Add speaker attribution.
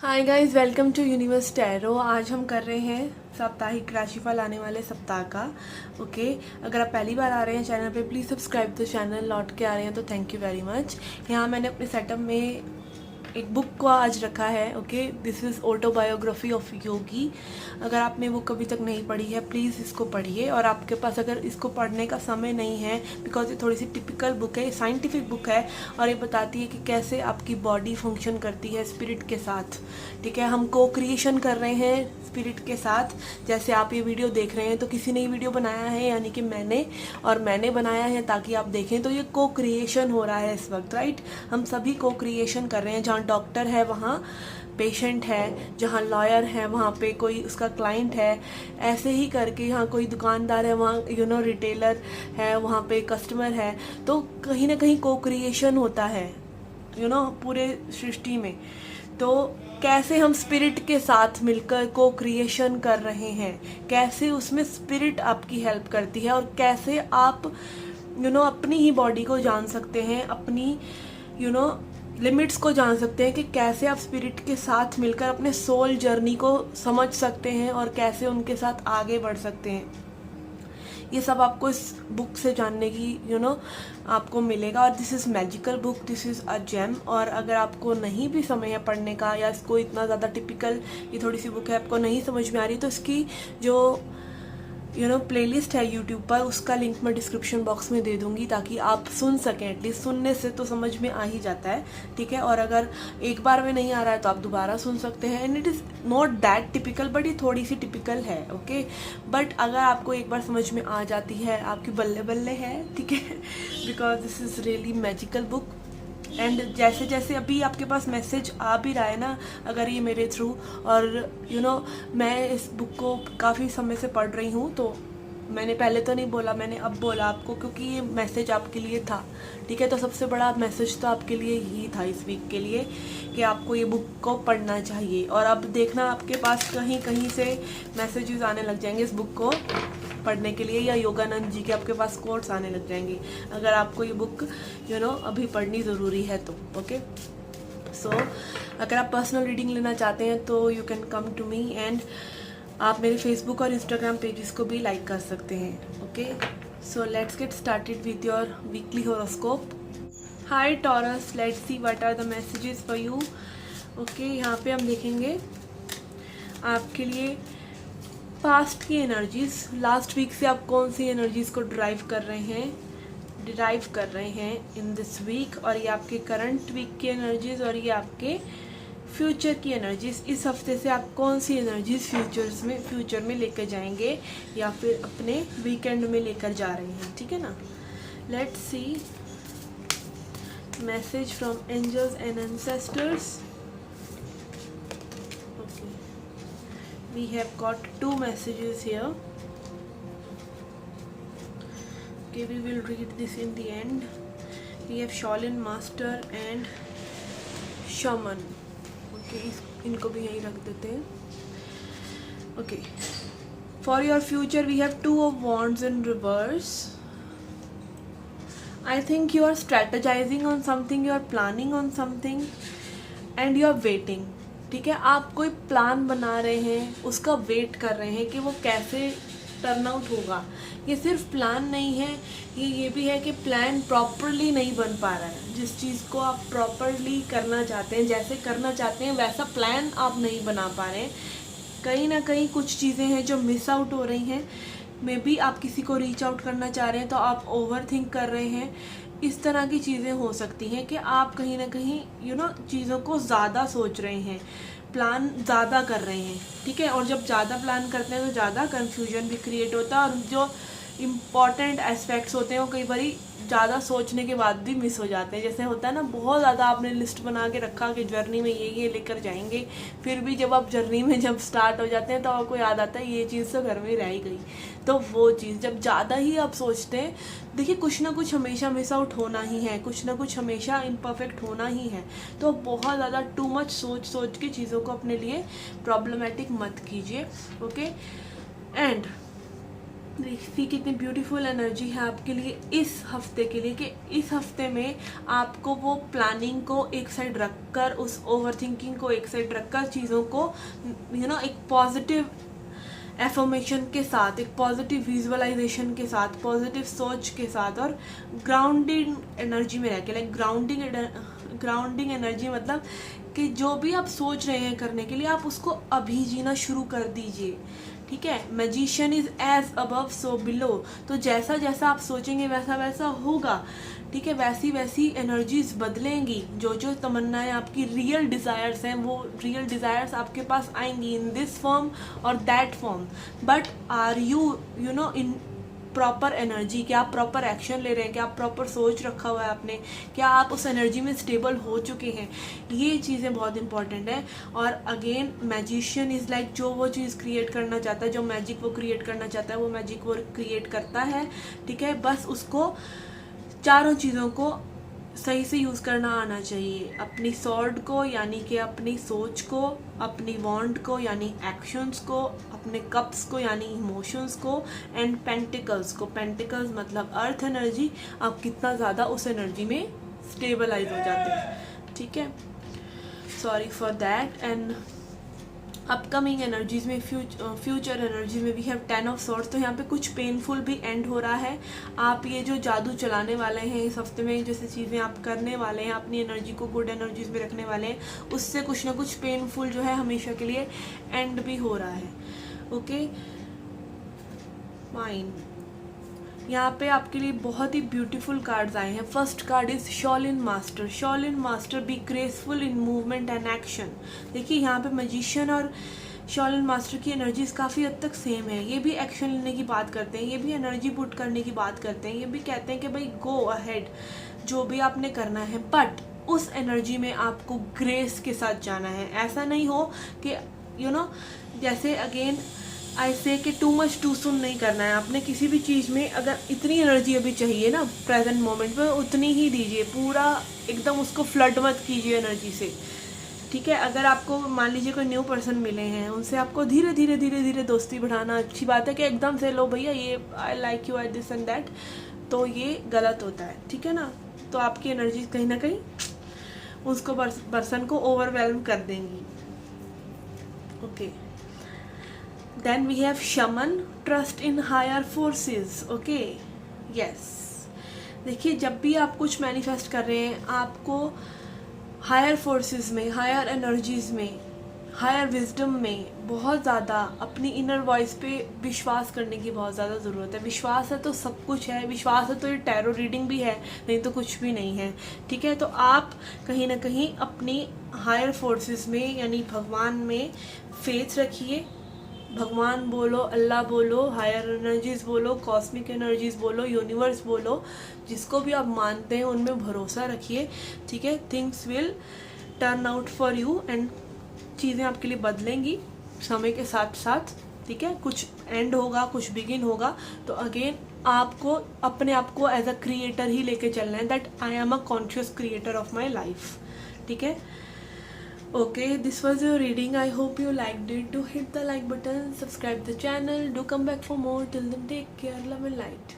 Speaker 1: Hi guys, welcome to Universe Tarot. आज हम कर रहे हैं साप्ताहिक राशिफल आने वाले सप्ताह का। ओके, अगर आप पहली बार आ रहे हैं चैनल पे, प्लीज़ सब्सक्राइब द चैनल। लौट के आ रहे हैं तो थैंक यू वेरी मच। यहाँ मैंने अपने सेटअप में एक बुक को आज रखा है। Okay, this is autobiography of Yogi. अगर आपने वो कभी तक नहीं पढ़ी है, प्लीज़ इसको पढ़िए। और आपके पास अगर इसको पढ़ने का समय नहीं है, बिकॉज ये थोड़ी सी टिपिकल बुक है, ये साइंटिफिक बुक है और ये बताती है कि कैसे आपकी बॉडी फंक्शन करती है स्पिरिट के साथ। ठीक है, हम को क्रिएशन कर रहे हैं स्पिरिट के साथ। जैसे आप ये वीडियो देख रहे हैं तो किसी ने ये वीडियो बनाया है, यानी कि मैंने बनाया है ताकि आप देखें। तो ये को क्रिएशन हो रहा है इस वक्त, राइट। हम सभी को क्रिएशन कर रहे हैं। जहाँ डॉक्टर है वहाँ पेशेंट है, जहाँ लॉयर है वहाँ पे कोई उसका क्लाइंट है। ऐसे ही करके यहाँ कोई दुकानदार है, वहाँ रिटेलर है, वहाँ पे कस्टमर है। तो कहीं ना कहीं को क्रिएशन होता है पूरे सृष्टि में। तो कैसे हम स्पिरिट के साथ मिलकर को क्रिएशन कर रहे हैं, कैसे उसमें स्पिरिट आपकी हेल्प करती है, और कैसे आप अपनी ही बॉडी को जान सकते हैं, अपनी लिमिट्स को जान सकते हैं कि कैसे आप स्पिरिट के साथ मिलकर अपने सोल जर्नी को समझ सकते हैं और कैसे उनके साथ आगे बढ़ सकते हैं। ये सब आपको इस बुक से जानने की आपको मिलेगा। और this is magical book, this is a gem. और अगर आपको नहीं भी समय है पढ़ने का, या इसको इतना ज़्यादा टिपिकल ये थोड़ी सी बुक है, आपको नहीं समझ में आ रही, तो इसकी जो प्लेलिस्ट है यूट्यूब पर, उसका लिंक मैं डिस्क्रिप्शन बॉक्स में दे दूंगी ताकि आप सुन सकें। एटलीस्ट सुनने से तो समझ में आ ही जाता है, ठीक है। और अगर एक बार में नहीं आ रहा है तो आप दोबारा सुन सकते हैं। And it is not that typical, but ये थोड़ी सी टिपिकल है। ओके, बट अगर आपको एक बार समझ में आ जाती है, आपकी बल्ले बल्ले है, ठीक है, because this is really magical book. And जैसे जैसे अभी आपके पास मैसेज आ भी रहा है ना, अगर ये मेरे थ्रू, और मैं इस बुक को काफ़ी समय से पढ़ रही हूँ, तो मैंने पहले तो नहीं बोला, मैंने अब बोला आपको, क्योंकि ये मैसेज आपके लिए था, ठीक है। तो सबसे बड़ा मैसेज तो आपके लिए ही था इस वीक के लिए कि आपको ये बुक को पढ़ना चाहिए। और अब देखना आपके पास कहीं कहीं से मैसेजेस आने लग जाएंगे इस बुक को पढ़ने के लिए, या योगानंद जी के आपके पास कोट्स आने लग जाएंगे अगर आपको ये बुक अभी पढ़नी ज़रूरी है तो। ओके, सो अगर आप पर्सनल रीडिंग लेना चाहते हैं तो you can come to me. And आप मेरे फेसबुक और इंस्टाग्राम पेजेस को भी लाइक कर सकते हैं। Okay, so let's get started with your weekly horoscope. Hi Taurus, let's see what are the messages for you. Okay, यहाँ पे हम देखेंगे आपके लिए पास्ट की एनर्जीज। लास्ट वीक से आप कौन सी एनर्जीज को डिराइव कर रहे हैं इन दिस वीक, और ये आपके करंट वीक की एनर्जीज, और ये आपके फ्यूचर की एनर्जीज। इस हफ्ते से आप कौन सी एनर्जीज फ्यूचर में लेकर जाएंगे या फिर अपने वीकेंड में लेकर जा रहे हैं, ठीक है ना। Let's see message from angels and ancestors. We have got two messages here. Okay, we will read this in the end. We have Shaolin Master and Shaman. Okay, इनको भी यहीं रख देते हैं। Okay, for your future we have Two of Wands in reverse. I think you are strategizing on something, you are planning on something, and you are waiting. ठीक है, आप कोई प्लान बना रहे हैं, उसका वेट कर रहे हैं कि वो कैसे टर्न आउट होगा। ये सिर्फ प्लान नहीं है, ये भी है कि प्लान प्रॉपरली नहीं बन पा रहा है। जिस चीज़ को आप प्रॉपरली करना चाहते हैं, जैसे करना चाहते हैं, वैसा प्लान आप नहीं बना पा रहे हैं। कहीं ना कहीं कुछ चीज़ें हैं जो मिस आउट हो रही हैं। मे बी आप किसी को रीच आउट करना चाह रहे हैं तो आप ओवर थिंक कर रहे हैं। इस तरह की चीज़ें हो सकती हैं कि आप कहीं ना कहीं चीज़ों को ज़्यादा सोच रहे हैं, प्लान ज़्यादा कर रहे हैं, ठीक है। और जब ज़्यादा प्लान करते हैं तो ज़्यादा कन्फ्यूजन भी क्रिएट होता है, और जो इम्पॉर्टेंट एस्पेक्ट्स होते हैं वो कई बार ज़्यादा सोचने के बाद भी मिस हो जाते हैं। जैसे होता है ना, बहुत ज़्यादा आपने लिस्ट बना के रखा कि जर्नी में ये लेकर जाएंगे, फिर भी जब आप जर्नी में स्टार्ट हो जाते हैं तो आपको याद आता है ये चीज़ तो घर में रह ही गई। तो वो चीज़ जब ज़्यादा ही आप सोचते हैं, देखिए कुछ ना कुछ हमेशा मिस आउट होना ही है, कुछ ना कुछ हमेशा इम्परफेक्ट होना ही है। तो बहुत ज़्यादा टू मच सोच के चीज़ों को अपने लिए प्रॉब्लमेटिक मत कीजिए। ओके, एंड देखिए कितनी ब्यूटीफुल एनर्जी है आपके लिए इस हफ्ते के लिए, कि इस हफ्ते में आपको वो प्लानिंग को एक साइड रखकर, उस ओवरथिंकिंग को एक साइड रखकर, चीज़ों को एक पॉजिटिव एफर्मेशन के साथ, एक पॉजिटिव विजुअलाइजेशन के साथ, पॉजिटिव सोच के साथ और ग्राउंडिंग एनर्जी में रह के, लाइक ग्राउंडिंग एनर्जी मतलब कि जो भी आप सोच रहे हैं करने के लिए, आप उसको अभी जीना शुरू कर दीजिए। ठीक है, magician is as above so below, तो जैसा जैसा आप सोचेंगे वैसा वैसा होगा। ठीक है, वैसी वैसी एनर्जीज बदलेंगी। जो जो तमन्नाएं आपकी रियल डिज़ायर्स हैं, वो रियल डिज़ायर्स आपके पास आएंगी इन दिस फॉर्म और that form. But are you in proper energy? क्या आप प्रॉपर एक्शन ले रहे हैं? क्या आप प्रॉपर सोच रखा हुआ है आपने? क्या आप उस एनर्जी में स्टेबल हो चुके हैं? ये चीज़ें बहुत इंपॉर्टेंट है। और अगेन मैजिशियन इज़ लाइक, जो वो चीज़ क्रिएट करना चाहता है, जो मैजिक वो क्रिएट करना चाहता है, वो मैजिक वो क्रिएट करता है। ठीक है, बस उसको चारों चीज़ों को सही से यूज़ करना आना चाहिए। अपनी सॉर्ड को यानी कि अपनी सोच को, अपनी वॉन्ड को यानी एक्शंस को, अपने कप्स को यानी इमोशंस को, एंड पेंटिकल्स को। पेंटिकल्स मतलब अर्थ एनर्जी। आप कितना ज़्यादा उस एनर्जी में स्टेबलाइज हो जाते हैं। ठीक है, sorry for that. And upcoming energies में, फ्यूचर एनर्जीज में वी हैव 10 ऑफ सॉर्ड्स। तो यहाँ पे कुछ पेनफुल भी एंड हो रहा है। आप ये जो जादू चलाने वाले हैं इस हफ्ते में, जैसे चीज़ें आप करने वाले हैं, अपनी एनर्जी को गुड एनर्जीज में रखने वाले हैं, उससे कुछ ना कुछ पेनफुल जो है हमेशा के लिए एंड भी हो रहा है। Okay fine. यहाँ पे आपके लिए बहुत ही ब्यूटीफुल कार्ड्स आए हैं। First card is Shaolin master. Shaolin master, be graceful in movement and action. देखिए यहाँ पे मैजिशियन और शॉलिन मास्टर की एनर्जीज काफ़ी हद तक सेम है। ये भी एक्शन लेने की बात करते हैं, ये भी एनर्जी पुट करने की बात करते हैं, ये भी कहते हैं कि भाई गो अहेड, जो भी आपने करना है, बट उस एनर्जी में आपको ग्रेस के साथ जाना है। ऐसा नहीं हो कि जैसे अगेन आई से कि टू मच टू सुन नहीं करना है आपने। किसी भी चीज़ में अगर इतनी एनर्जी अभी चाहिए ना प्रेजेंट मोमेंट में, उतनी ही दीजिए। पूरा एकदम उसको फ्लड मत कीजिए एनर्जी से। ठीक है, अगर आपको मान लीजिए कोई न्यू पर्सन मिले हैं, उनसे आपको धीरे धीरे धीरे धीरे दोस्ती बढ़ाना अच्छी बात है, कि एकदम से लो भैया ये I like you, I this and that, तो ये गलत होता है। ठीक है ना, तो आपकी एनर्जी कहीं ना कहीं उसको पर्सन को ओवरवेल्म कर देंगी। Okay, then we have shaman, trust in higher forces. okay yes, देखिए जब भी आप कुछ मैनिफेस्ट कर रहे हैं, आपको हायर फोर्सेस में, हायर एनर्जीज में, हायर विजडम में बहुत ज़्यादा अपनी इनर वॉइस पे विश्वास करने की बहुत ज़्यादा ज़रूरत है। विश्वास है तो सब कुछ है, विश्वास है तो ये टैरो रीडिंग भी है, नहीं तो कुछ भी नहीं है। ठीक है, तो आप कहीं ना कहीं अपनी हायर फोर्सेस में यानी भगवान में फेथ रखिए। भगवान बोलो, अल्लाह बोलो, हायर एनर्जीज बोलो, कॉस्मिक एनर्जीज बोलो, यूनिवर्स बोलो, जिसको भी आप मानते हैं उनमें भरोसा रखिए। ठीक है, things will turn out for you and चीज़ें आपके लिए बदलेंगी समय के साथ साथ। ठीक है, कुछ एंड होगा, कुछ बिगिन होगा। तो अगेन आपको अपने आप को एज अ क्रिएटर ही लेके चलना है, that I am a conscious creator of my life. ठीक है, okay, this was your reading. I hope you liked it. Do hit the like button, subscribe the channel, do come back for more. Till then, take care, love and light.